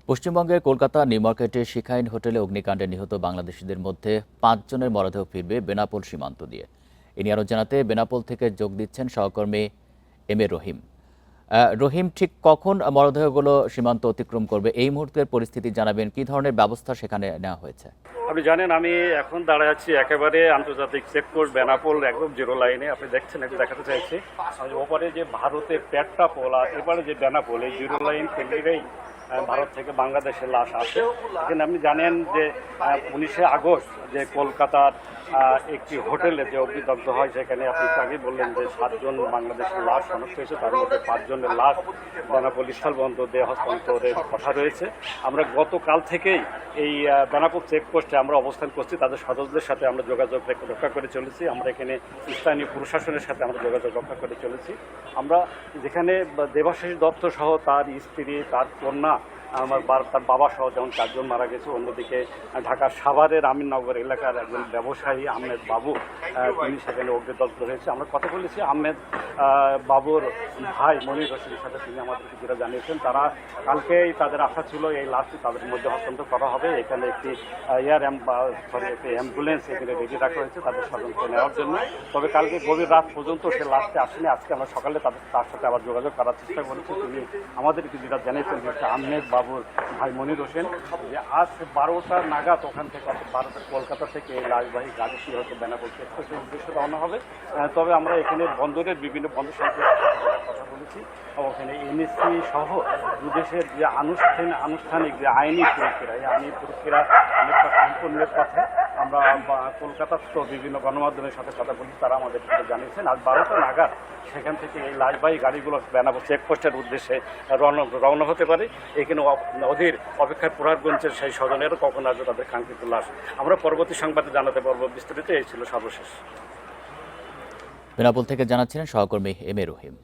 পশ্চিমবঙ্গের কলকাতা নিউ মার্কেটের শিখাইন হোটেলে অগ্নিকাণ্ডে নিহত বাংলাদেশিদের মধ্যে ৫ জনের মরদেহ ফিরবে বেনাপোল সীমান্ত দিয়ে। এ নিয়ে আরও জানাতে বেনাপোল থেকে যোগ দিচ্ছেন সহকর্মী এম এ রহিম। রহিম, ঠিক কখন মরদেহগুলো সীমান্ত অতিক্রম করবে এই মুহূর্তের পরিস্থিতি জানাবেন, কি ধরনের ব্যবস্থা সেখানে নেওয়া হয়েছে? আপনি জানেন আমি এখন দাঁড়ায় আছি একেবারে আন্তর্জাতিক চেকপোস্ট বেনাপোল, একদম জিরো লাইনে। আপনি দেখছেন, একটু দেখাতে চাইছি ওপারে যে ভারতের পেট্টাপোল আর এবারে যে বেনাপোল, এই জিরো লাইন কেন্দ্রেই ভারত থেকে বাংলাদেশের লাশ আসে। এখানে আপনি জানেন যে 19শে আগস্ট যে কলকাতার একটি হোটেলে যে অগ্নিদগ্ধ হয়, সেখানে আপনি আগে বললেন যে 7 জন বাংলাদেশের লাশ শনাক্ত হয়েছে, তার মধ্যে 5 জনের লাশ বেনাপোল স্থলবন্দর দিয়ে হস্তান্তরের কথা রয়েছে। আমরা গতকাল থেকেই এই বেনাপোল চেকপোস্টে আমরা অবস্থান করছি, তাদের সদস্যদের সাথে আমরা যোগাযোগ রক্ষা করে চলেছি। আমরা এখানে স্থানীয় প্রশাসনের সাথে আমরা যোগাযোগ রক্ষা করে চলেছি। আমরা যেখানে দেবাশিস দত্ত সহ তার স্ত্রী, তার কন্যা, তার বাবা সহ যেমন 4 জন মারা গেছে, অন্যদিকে ঢাকার সাভারের আমিননগর এলাকার একজন ব্যবসায়ী আহমেদ বাবু, তিনি সেখানে অগ্নিদগ্ধ হয়েছে। আমরা কথা বলেছি আহমেদ বাবুর ভাই মনির হোসেনের সাথে, তিনি আমাদেরকে যেটা জানিয়েছেন, তারা কালকেই তাদের আশা ছিল এই লাশটি তাদের মধ্যে হস্তান্তর করা হবে। এখানে একটি একটি অ্যাম্বুলেন্স এখানে রেডি রাখা হয়েছে তাদের স্বজনকে নেওয়ার জন্য। তবে কালকে গভীর রাত পর্যন্ত সে লাশটি আসেনি। আজকে আমরা সকালে তার সাথে আবার যোগাযোগ করার চেষ্টা করেছি। তিনি আমাদেরকে যেটা জানিয়েছেন যে আহমেদ বাবুর ভাই মনির হোসেন যে আজ 12টা নাগাদ ওখান থেকে ভারতের কলকাতা থেকে এই লাশবাহী গাড়িটি হয়তো বেনাপোল চেকপোস্টের উদ্দেশ্যে রওনা হবে। তবে আমরা এখানে বন্দরের বিভিন্ন বন্দর সংশ্লিষ্ট কথা বলেছি, ওখানে এনএসসি সহ দুদেশের যে আনুষ্ঠানিক যে আইনি প্রক্রিয়া, এই আইনি প্রক্রিয়া অনেকটা সম্পূর্ণের পথে। আমরা কলকাতার তো বিভিন্ন গণমাধ্যমের সাথে কথা বলি, তারা আমাদের জানিয়েছেন আজ 12টা নাগাদ সেখান থেকে এই লাশবাহী গাড়িগুলো বেনাপোল চেকপোস্টের উদ্দেশ্যে রওনা হতে পারে। এখানে অধীর অপেক্ষায় প্রহারগঞ্জের সেই স্বজনেরও কখন আসবে তাদের কাঙ্ক্ষিত লাশ। আমরা পরবর্তী সংবাদে জানাতে পারবো বিস্তারিত। এই ছিল সর্বশেষ। বেনাপোল থেকে জানাচ্ছিলেন সহকর্মী এম এ রহিম।